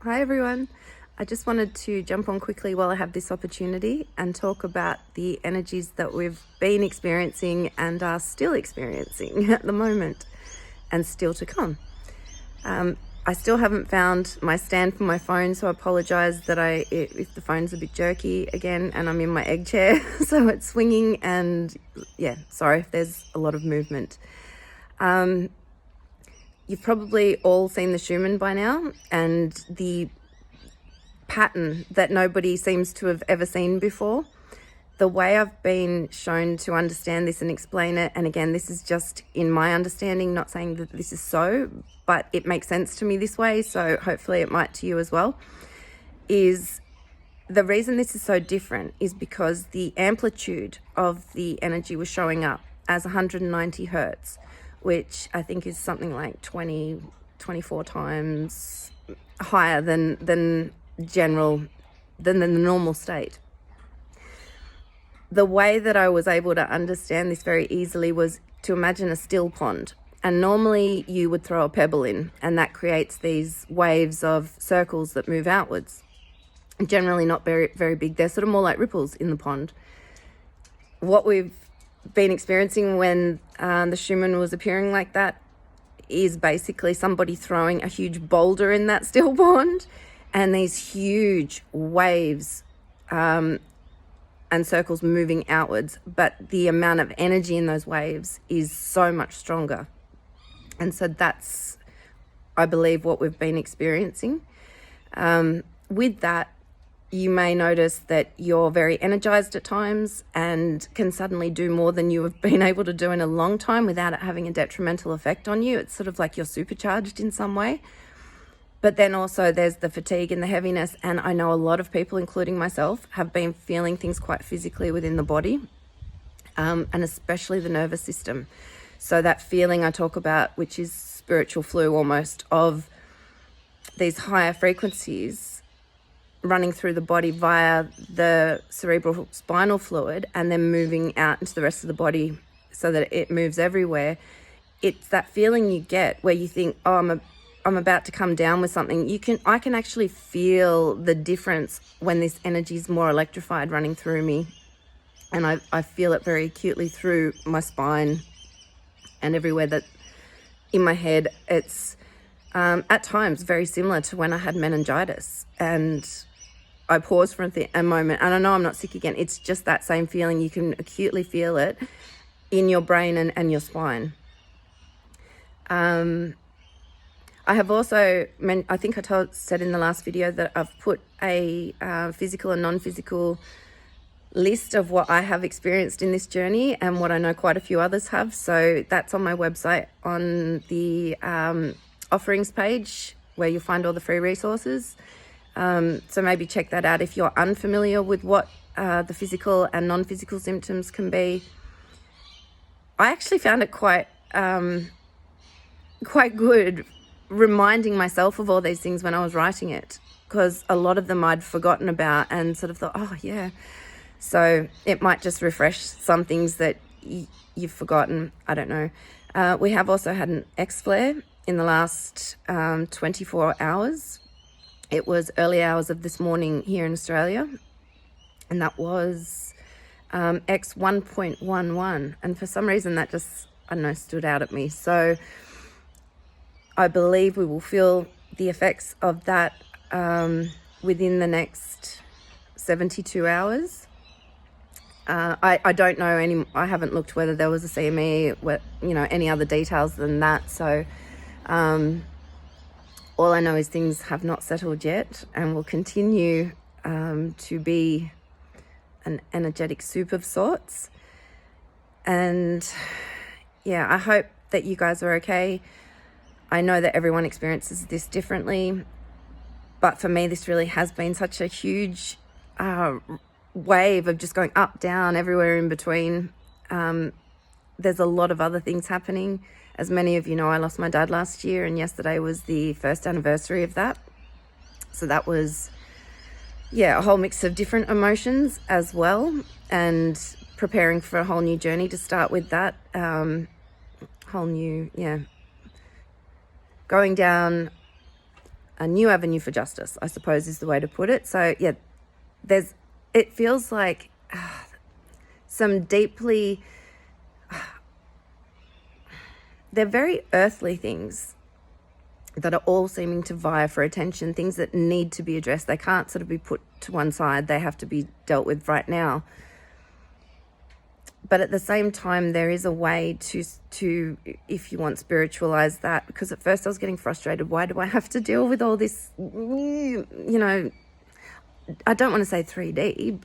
Hi everyone. I just wanted to jump on quickly while I have this opportunity and talk about the energies that we've been experiencing and are still experiencing at the moment and still to come. I still haven't found my stand for my phone, so I apologize that if the phone's a bit jerky again and I'm in my egg chair, so it's swinging, and yeah, sorry if there's a lot of movement. You've probably all seen the Schumann by now, and the pattern that nobody seems to have ever seen before. The way I've been shown to understand this and explain it, and again, this is just in my understanding, not saying that this is so, but it makes sense to me this way, so hopefully it might to you as well, is the reason this is so different is because the amplitude of the energy was showing up as 190 hertz, which I think is something like 24 times higher than the normal state. The way that I was able to understand this very easily was to imagine a still pond. And normally you would throw a pebble in, and that creates these waves of circles that move outwards. Generally not very, very big. They're sort of more like ripples in the pond. What we've been experiencing when the Schumann was appearing like that is basically somebody throwing a huge boulder in that still pond, and these huge waves and circles moving outwards, but the amount of energy in those waves is so much stronger. And so that's, I believe, what we've been experiencing. With that, you may notice that you're very energized at times and can suddenly do more than you have been able to do in a long time without it having a detrimental effect on you. It's sort of like you're supercharged in some way. But then also there's the fatigue and the heaviness, and I know a lot of people, including myself, have been feeling things quite physically within the body, and especially the nervous system. So that feeling I talk about, which is spiritual flu almost, of these higher frequencies running through the body via the cerebral spinal fluid and then moving out into the rest of the body so that it moves everywhere. It's that feeling you get where you think, oh, I'm about to come down with something. I can actually feel the difference when this energy is more electrified running through me. And I feel it very acutely through my spine and everywhere that in my head. It's at times very similar to when I had meningitis. And I pause for a moment, and I know I'm not sick again. It's just that same feeling. You can acutely feel it in your brain and your spine. I have also, I think I said in the last video that I've put a physical and non-physical list of what I have experienced in this journey and what I know quite a few others have. So that's on my website on the offerings page where you'll find all the free resources. So maybe check that out if you're unfamiliar with what the physical and non-physical symptoms can be. I actually found it quite good reminding myself of all these things when I was writing it, because a lot of them I'd forgotten about and sort of thought, oh yeah. So it might just refresh some things that you've forgotten. I don't know. We have also had an X-flare in the last 24 hours. It was early hours of this morning here in Australia, and that was X 1.11. And for some reason that just, I don't know, stood out at me. So I believe we will feel the effects of that within the next 72 hours. I don't know I haven't looked whether there was a CME, any other details than that. So all I know is things have not settled yet and will continue to be an energetic soup of sorts. And yeah, I hope that you guys are okay. I know that everyone experiences this differently, but for me, this really has been such a huge wave of just going up, down, everywhere in between. There's a lot of other things happening. As many of you know, I lost my dad last year, and yesterday was the first anniversary of that. So that was, a whole mix of different emotions as well, and preparing for a whole new journey to start with that. Whole new, going down a new avenue for justice, I suppose is the way to put it. So yeah, it feels like some deeply, they're very earthly things that are all seeming to vie for attention, things that need to be addressed. They can't sort of be put to one side. They have to be dealt with right now. But at the same time, there is a way to, if you want, spiritualize that. Because at first I was getting frustrated. Why do I have to deal with all this, you know, I don't want to say 3D,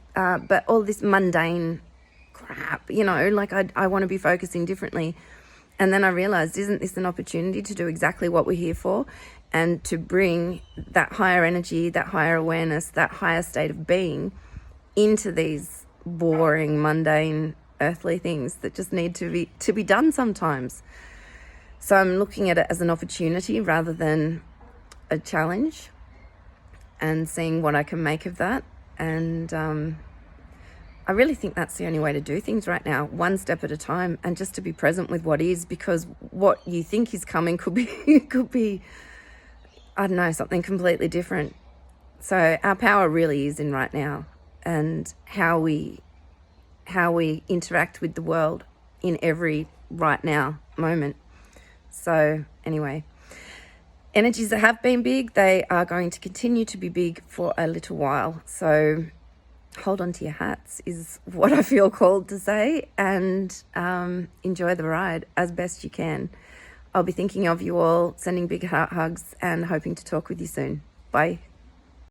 but all this mundane crap, you know, like I want to be focusing differently. And then I realized, isn't this an opportunity to do exactly what we're here for, and to bring that higher energy, that higher awareness, that higher state of being into these boring, mundane, earthly things that just need to be done sometimes. So I'm looking at it as an opportunity rather than a challenge, and seeing what I can make of that. And I really think that's the only way to do things right now, one step at a time, and just to be present with what is, because what you think is coming could be, I don't know, something completely different. So our power really is in right now, and how we interact with the world in every right now moment. So anyway, energies that have been big, they are going to continue to be big for a little while. So hold on to your hats is what I feel called to say, and enjoy the ride as best you can. I'll be thinking of you all, sending big heart hugs, and hoping to talk with you soon. Bye.